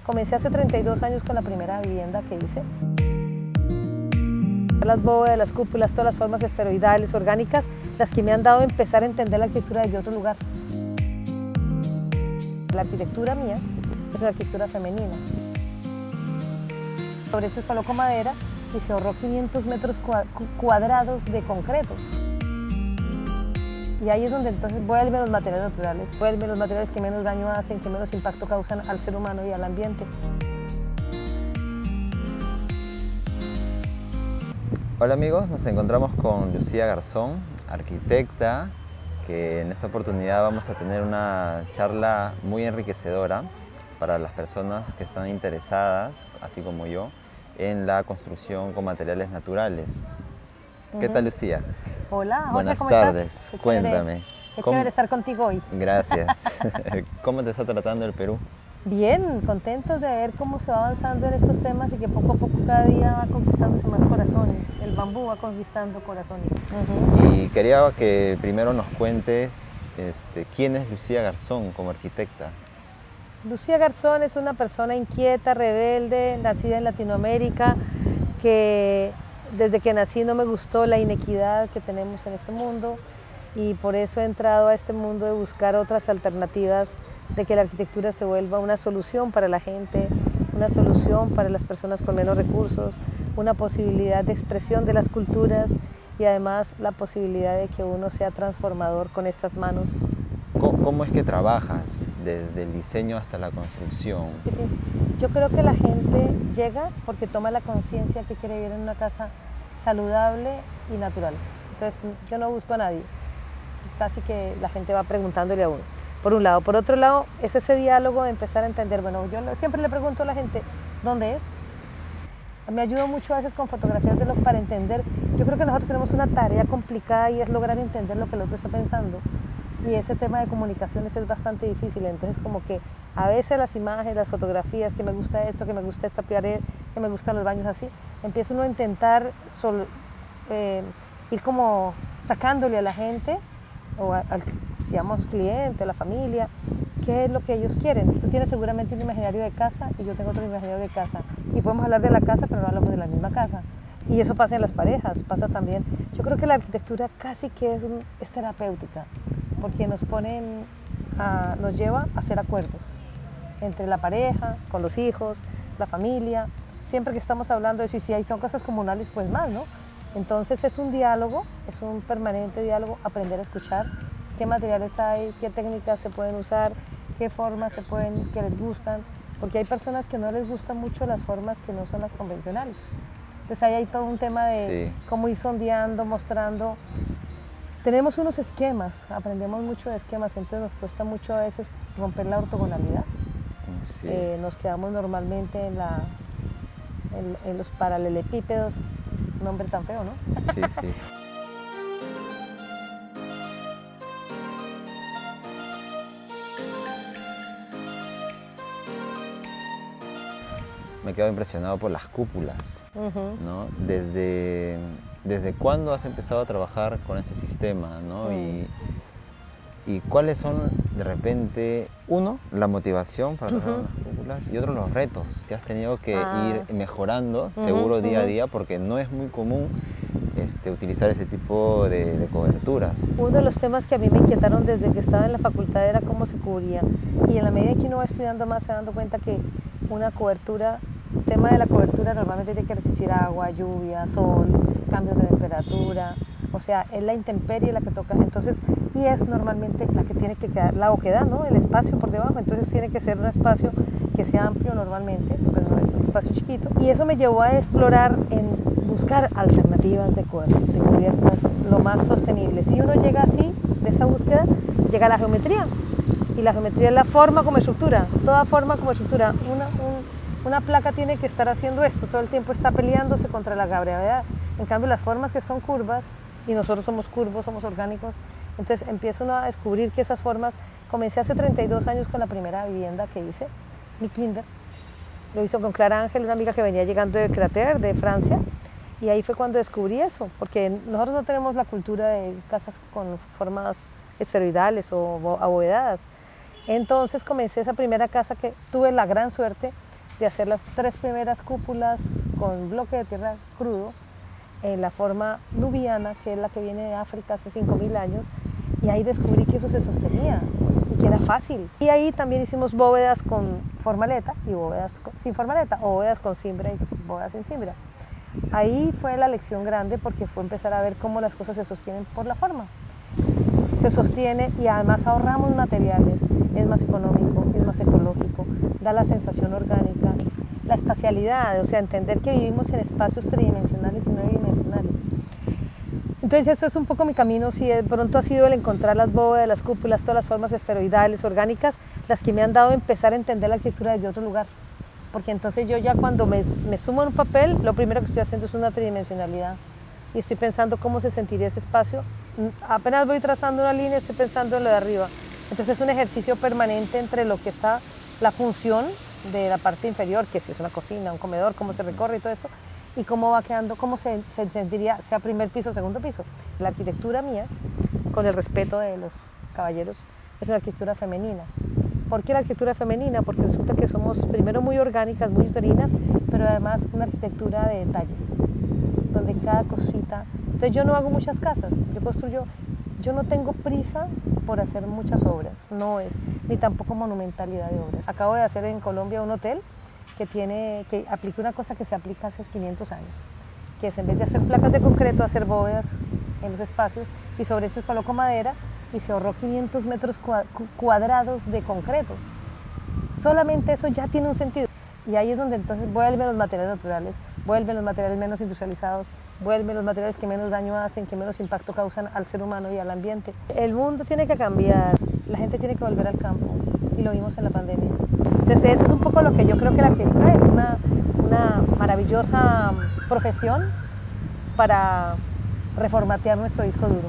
Comencé hace 32 años con la primera vivienda que hice. Las bóvedas, las cúpulas, todas las formas esferoidales, orgánicas, las que me han dado a empezar a entender la arquitectura desde otro lugar. La arquitectura mía es una arquitectura femenina. Sobre eso se colocó madera y se ahorró 500 metros cuadrados de concreto. Y ahí es donde entonces vuelven los materiales naturales, vuelven los materiales que menos daño hacen, que menos impacto causan al ser humano y al ambiente. Hola amigos, nos encontramos con Lucía Garzón, arquitecta, que en esta oportunidad vamos a tener una charla muy enriquecedora para las personas que están interesadas, así como yo, en la construcción con materiales naturales. ¿Qué tal, Lucía? Hola, Jorge, buenas ¿cómo tardes. estás? Cuéntame. Qué chévere estar contigo hoy. Gracias. ¿Cómo te está tratando el Perú? Bien, contentos de ver cómo se va avanzando en estos temas y que poco a poco cada día va conquistándose más corazones. El bambú va conquistando corazones. Y quería que primero nos cuentes quién es Lucía Garzón como arquitecta. Lucía Garzón es una persona inquieta, rebelde, nacida en Latinoamérica, que desde que nací no me gustó la inequidad que tenemos en este mundo y por eso he entrado a este mundo de buscar otras alternativas, de que la arquitectura se vuelva una solución para la gente, una solución para las personas con menos recursos, una posibilidad de expresión de las culturas y además la posibilidad de que uno sea transformador con estas manos. ¿Cómo es que trabajas desde el diseño hasta la construcción? Yo creo que la gente llega porque toma la conciencia que quiere vivir en una casa saludable y natural. Entonces yo no busco a nadie, casi que la gente va preguntándole a uno. Por un lado. Por otro lado, es ese diálogo de empezar a entender. Bueno, yo siempre le pregunto a la gente, ¿dónde es? Me ayudo mucho a veces con fotografías de para entender. Yo creo que nosotros tenemos una tarea complicada y es lograr entender lo que el otro está pensando. Y ese tema de comunicaciones es bastante difícil. Entonces, como que a veces las imágenes, las fotografías, que me gusta esto, que me gusta esta pared, que me gustan los baños así, empieza uno a intentar ir como sacándole a la gente o si llamamos cliente, a la familia, qué es lo que ellos quieren. Tú tienes seguramente un imaginario de casa y yo tengo otro imaginario de casa. Y podemos hablar de la casa, pero no hablamos de la misma casa. Y eso pasa en las parejas, pasa también. Yo creo que la arquitectura casi que es terapéutica, porque nos lleva a hacer acuerdos entre la pareja, con los hijos, la familia. Siempre que estamos hablando de eso, y si hay son cosas comunales, pues más, ¿no? Entonces es un diálogo, es un permanente diálogo, aprender a escuchar qué materiales hay, qué técnicas se pueden usar, qué formas que les gustan, porque hay personas que no les gustan mucho las formas que no son las convencionales. Entonces ahí hay todo un tema de cómo ir sondeando, mostrando. Tenemos unos esquemas, aprendemos mucho de esquemas, entonces nos cuesta mucho a veces romper la ortogonalidad. Sí. Nos quedamos normalmente en los paralelepípedos. Nombre tan feo, ¿no? Sí, sí. Me quedo impresionado por las cúpulas, ¿no? ¿Desde cuándo has empezado a trabajar con ese sistema, ¿no? Y cuáles son, de repente, uno, la motivación para trabajar con las cúpulas y otro, los retos que has tenido que ir mejorando, seguro día a día, porque no es muy común utilizar ese tipo de coberturas. Uno de los temas que a mí me inquietaron desde que estaba en la facultad era cómo se cubría. Y en la medida que uno va estudiando más se va dando cuenta que una cobertura, el tema de la cobertura normalmente tiene que resistir agua, lluvia, sol, cambios de temperatura. O sea, es la intemperie la que toca, entonces, y es normalmente la que tiene que quedar, la oquedad, ¿no? El espacio por debajo, entonces tiene que ser un espacio que sea amplio normalmente, pero no es un espacio chiquito. Y eso me llevó a explorar en buscar alternativas de cubiertas lo más sostenibles. Si uno llega así, de esa búsqueda, llega a la geometría. Y la geometría es la forma como estructura, toda forma como estructura. Una placa tiene que estar haciendo esto, todo el tiempo está peleándose contra la gravedad. En cambio, las formas que son curvas, y nosotros somos curvos, somos orgánicos, entonces empieza uno a descubrir que esas formas. Comencé hace 32 años con la primera vivienda que hice, mi kinder. Lo hizo con Clara Ángel, una amiga que venía llegando de Créteil, de Francia, y ahí fue cuando descubrí eso, porque nosotros no tenemos la cultura de casas con formas esferoidales o abovedadas. Entonces comencé esa primera casa que tuve la gran suerte de hacer las 3 primeras cúpulas con bloque de tierra crudo en la forma nubiana, que es la que viene de África hace 5.000 años, y ahí descubrí que eso se sostenía y que era fácil. Y ahí también hicimos bóvedas con formaleta y bóvedas sin formaleta, o bóvedas con cimbra y bóvedas sin cimbra. Ahí fue la lección grande, porque fue empezar a ver cómo las cosas se sostienen por la forma. Se sostiene y además ahorramos materiales, es más económico, es más ecológico, da la sensación orgánica, la espacialidad, o sea, entender que vivimos en espacios tridimensionales y no bidimensionales. Entonces eso es un poco mi camino, si de pronto ha sido el encontrar las bóvedas, las cúpulas, todas las formas esferoidales, orgánicas, las que me han dado empezar a entender la arquitectura desde otro lugar. Porque entonces yo ya cuando me sumo en un papel, lo primero que estoy haciendo es una tridimensionalidad y estoy pensando cómo se sentiría ese espacio. Apenas voy trazando una línea, estoy pensando en lo de arriba. Entonces es un ejercicio permanente entre lo que está la función de la parte inferior, que si es una cocina, un comedor, cómo se recorre y todo esto, y cómo va quedando, cómo se sentiría, sea primer piso o segundo piso. La arquitectura mía, con el respeto de los caballeros, es una arquitectura femenina. ¿Por qué la arquitectura femenina? Porque resulta que somos primero muy orgánicas, muy uterinas, pero además una arquitectura de detalles, donde cada cosita... Entonces yo no hago muchas casas, yo construyo, yo no tengo prisa por hacer muchas obras, no es, ni tampoco monumentalidad de obras. Acabo de hacer en Colombia un hotel que aplica una cosa que se aplica hace 500 años, que es en vez de hacer placas de concreto, hacer bóvedas en los espacios, y sobre eso coloco madera, y se ahorró 500 metros cuadrados de concreto. Solamente eso ya tiene un sentido. Y ahí es donde entonces vuelven los materiales naturales, vuelven los materiales menos industrializados, vuelven los materiales que menos daño hacen, que menos impacto causan al ser humano y al ambiente. El mundo tiene que cambiar, la gente tiene que volver al campo, y lo vimos en la pandemia. Entonces eso es un poco lo que yo creo que la arquitectura es, una maravillosa profesión para reformatear nuestro disco duro.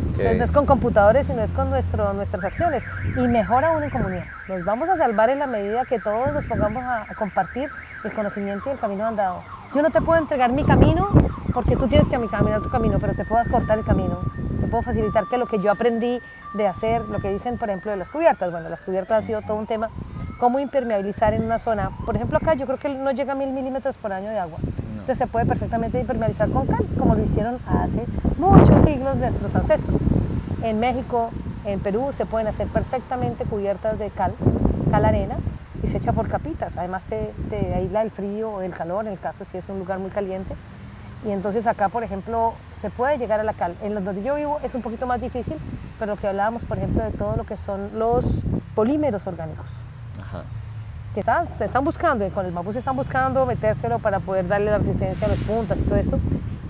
Entonces no es con computadores, sino es con nuestras acciones, y mejor aún en comunidad. Nos vamos a salvar en la medida que todos nos pongamos a compartir el conocimiento y el camino andado. Yo no te puedo entregar mi camino porque tú tienes que caminar tu camino, pero te puedo cortar el camino. Te puedo facilitar que lo que yo aprendí de hacer, lo que dicen por ejemplo de las cubiertas, bueno, las cubiertas ha sido todo un tema, cómo impermeabilizar en una zona. Por ejemplo acá yo creo que no llega a 1000 milímetros por año de agua. Entonces se puede perfectamente impermeabilizar con cal, como lo hicieron hace muchos siglos nuestros ancestros. En México, en Perú, se pueden hacer perfectamente cubiertas de cal arena, y se echa por capitas. Además te aísla el frío o el calor, en el caso si es un lugar muy caliente. Y entonces acá, por ejemplo, se puede llegar a la cal. En donde yo vivo es un poquito más difícil, pero lo que hablábamos, por ejemplo, de todo lo que son los polímeros orgánicos. Ajá. Que se están buscando, y con el bambú se están buscando metérselo para poder darle la resistencia a las puntas y todo esto.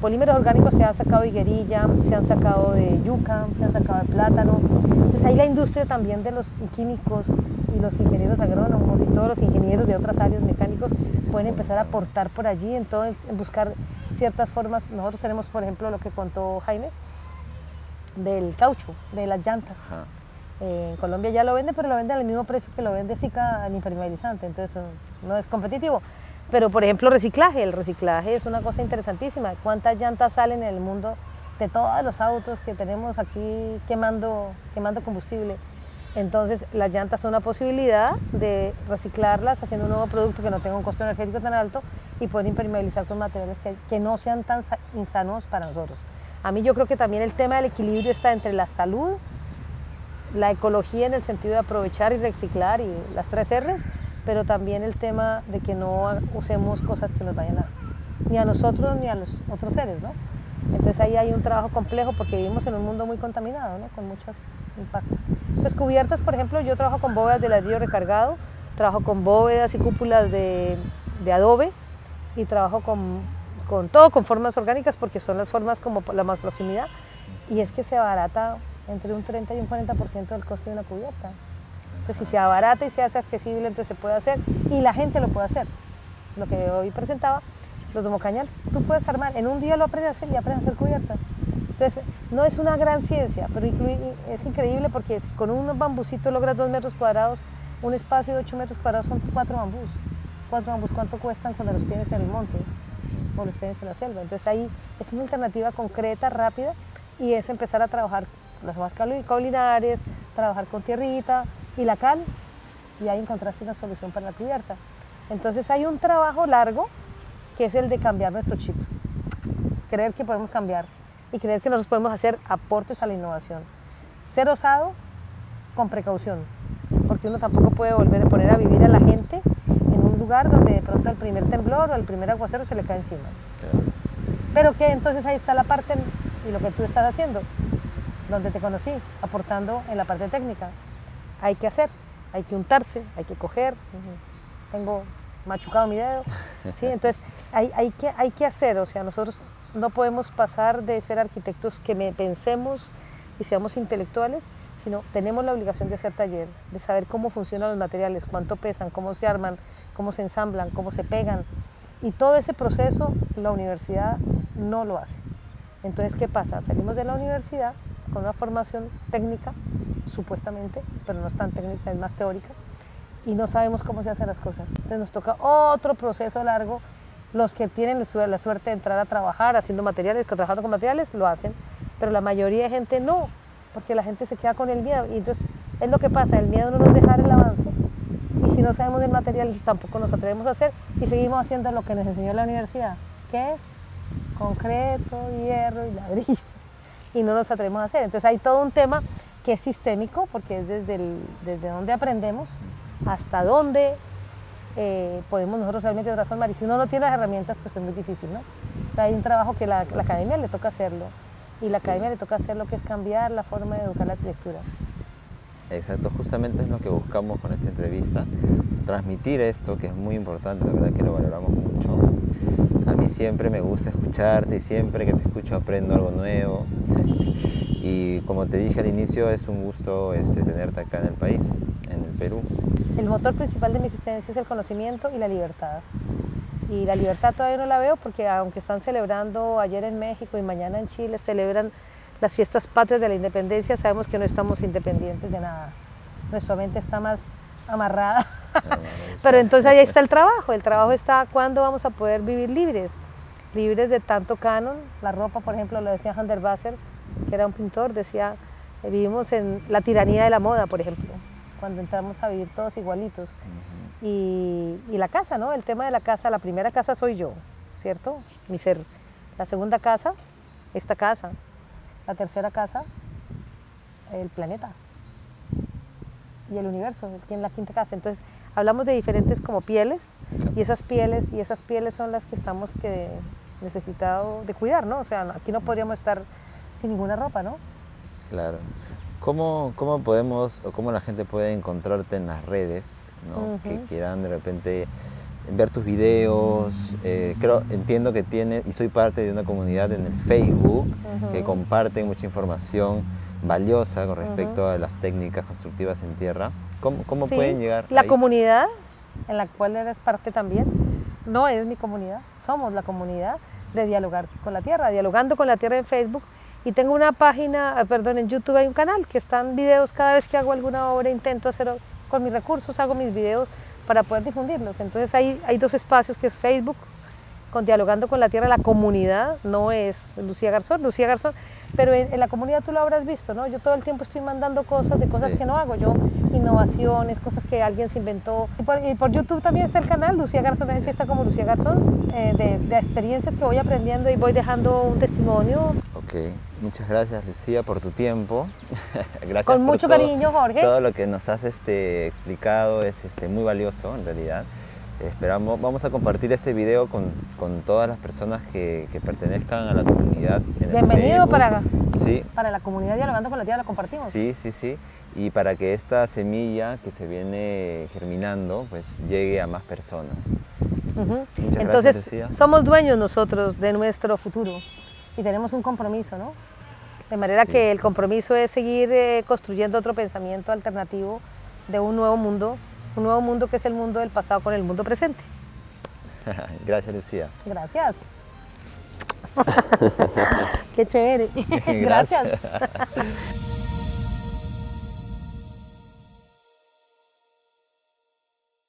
Polímeros orgánicos se han sacado de higuerilla, se han sacado de yuca, se han sacado de plátano. Entonces ahí la industria también de los químicos y los ingenieros agrónomos y todos los ingenieros de otras áreas mecánicos pueden empezar a aportar por allí en buscar ciertas formas. Nosotros tenemos, por ejemplo, lo que contó Jaime, del caucho, de las llantas. Ajá. En Colombia ya lo venden, pero lo venden al mismo precio que lo vende Sika, el impermeabilizante, entonces no es competitivo. Pero por ejemplo el reciclaje es una cosa interesantísima. ¿Cuántas llantas salen en el mundo de todos los autos que tenemos aquí quemando combustible? Entonces las llantas son una posibilidad de reciclarlas haciendo un nuevo producto que no tenga un costo energético tan alto y poder impermeabilizar con materiales que no sean tan insanos para nosotros. A mí yo creo que también el tema del equilibrio está entre la salud, la ecología en el sentido de aprovechar y reciclar y las 3 R's, pero también el tema de que no usemos cosas que nos vayan ni a nosotros ni a los otros seres, ¿no? Entonces ahí hay un trabajo complejo porque vivimos en un mundo muy contaminado, ¿no? Con muchos impactos. Entonces cubiertas, por ejemplo, yo trabajo con bóvedas de ladrillo recargado, trabajo con bóvedas y cúpulas de adobe, y trabajo con todo con formas orgánicas porque son las formas como la más proximidad, y es que se abarata entre un 30 y un 40% del costo de una cubierta. Entonces, si se abarata y se hace accesible, entonces se puede hacer, y la gente lo puede hacer. Lo que hoy presentaba, los domocañal, tú puedes armar, en un día lo aprendes a hacer y aprendes a hacer cubiertas. Entonces, no es una gran ciencia, pero es increíble porque si con unos bambucitos logras 2 metros cuadrados, un espacio de 8 metros cuadrados son 4 bambús. 4 bambús, ¿cuánto cuestan cuando los tienes en el monte o los tienes en la selva? Entonces, ahí es una alternativa concreta, rápida, y es empezar a trabajar las hojas caulinares, trabajar con tierrita y la cal, y ahí encontraste una solución para la cubierta. Entonces hay un trabajo largo que es el de cambiar nuestro chip, creer que podemos cambiar y creer que nosotros podemos hacer aportes a la innovación. Ser osado con precaución, porque uno tampoco puede volver a poner a vivir a la gente en un lugar donde de pronto el primer temblor o el primer aguacero se le cae encima. Pero que entonces ahí está la parte y lo que tú estás haciendo, donde te conocí, aportando en la parte técnica. Hay que hacer, hay que untarse, hay que coger. Tengo machucado mi dedo. ¿Sí? Entonces hay que hacer, o sea, nosotros no podemos pasar de ser arquitectos que pensemos y seamos intelectuales, sino tenemos la obligación de hacer taller, de saber cómo funcionan los materiales, cuánto pesan, cómo se arman, cómo se ensamblan, cómo se pegan. Y todo ese proceso la universidad no lo hace. Entonces, ¿qué pasa? Salimos de la universidad con una formación técnica, supuestamente, pero no es tan técnica, es más teórica, y no sabemos cómo se hacen las cosas. Entonces nos toca otro proceso largo. Los que tienen la suerte de entrar a trabajar haciendo materiales, trabajando con materiales, lo hacen, pero la mayoría de gente no, porque la gente se queda con el miedo. Y entonces es lo que pasa, el miedo no nos deja el avance, y si no sabemos del material, tampoco nos atrevemos a hacer, y seguimos haciendo lo que nos enseñó la universidad, que es concreto, hierro y ladrillo, y no nos atrevemos a hacer. Entonces hay todo un tema que es sistémico, porque es desde donde aprendemos hasta dónde podemos nosotros realmente transformar, y si uno no tiene las herramientas, pues es muy difícil, ¿no? Hay un trabajo que la academia le toca hacerlo, y la academia le toca hacer lo que es cambiar la forma de educar la arquitectura. Exacto, justamente es lo que buscamos con esta entrevista, transmitir esto, que es muy importante, la verdad que lo valoramos mucho. A mí siempre me gusta escucharte y siempre que te escucho aprendo algo nuevo. Y como te dije al inicio, es un gusto tenerte acá en el país, en el Perú. El motor principal de mi existencia es el conocimiento y la libertad. Y la libertad todavía no la veo porque aunque están celebrando ayer en México y mañana en Chile, celebran las fiestas patrias de la independencia, sabemos que no estamos independientes de nada. Nuestra mente está más amarrada. Pero entonces ahí está el trabajo está cuándo vamos a poder vivir libres de tanto canon. La ropa, por ejemplo, lo decía Van der Waals, que era un pintor, decía, vivimos en la tiranía de la moda, por ejemplo, cuando entramos a vivir todos igualitos. Y la casa, ¿no? El tema de la casa, la primera casa soy yo, ¿cierto? Mi ser. La segunda casa, esta casa. La tercera casa, el planeta. Y el universo, la quinta casa. Entonces, hablamos de diferentes como pieles, y esas pieles son las que estamos necesitado de cuidar, ¿no? O sea, aquí no podríamos estar sin ninguna ropa, ¿no? Claro. ¿Cómo podemos o cómo la gente puede encontrarte en las redes, ¿no? Que quieran de repente ver tus videos? Entiendo que tienes, y soy parte de una comunidad en el Facebook que comparten mucha información valiosa con respecto a las técnicas constructivas en tierra. ¿Cómo pueden llegar la ahí? Comunidad en la cual eres parte también no es mi comunidad, somos la comunidad de Dialogar con la Tierra, Dialogando con la Tierra en Facebook. Y tengo una página, en YouTube hay un canal que están videos. Cada vez que hago alguna obra intento hacer con mis recursos, hago mis videos para poder difundirlos. Entonces hay dos espacios, que es Facebook, con Dialogando con la Tierra, la comunidad, no es Lucía Garzón, pero en la comunidad tú lo habrás visto, ¿no? Yo todo el tiempo estoy mandando cosas de cosas que no hago yo, innovaciones, cosas que alguien se inventó. Y por YouTube también está el canal, Lucía Garzón, así está como Lucía Garzón, de experiencias que voy aprendiendo y voy dejando un testimonio. Ok, muchas gracias Lucía por tu tiempo. Gracias con mucho cariño, Jorge. Todo lo que nos has explicado es muy valioso en realidad. Vamos a compartir este video con todas las personas que pertenezcan a la comunidad. Bienvenido para la comunidad Dialogando con la Tierra, la compartimos. Sí. Y para que esta semilla que se viene germinando, pues llegue a más personas. Muchas Entonces, gracias, Lucía. Somos dueños nosotros de nuestro futuro y tenemos un compromiso, ¿no? De manera que el compromiso es seguir construyendo otro pensamiento alternativo de un nuevo mundo que es el mundo del pasado con el mundo presente. Gracias, Lucía. Gracias. Qué chévere. Gracias.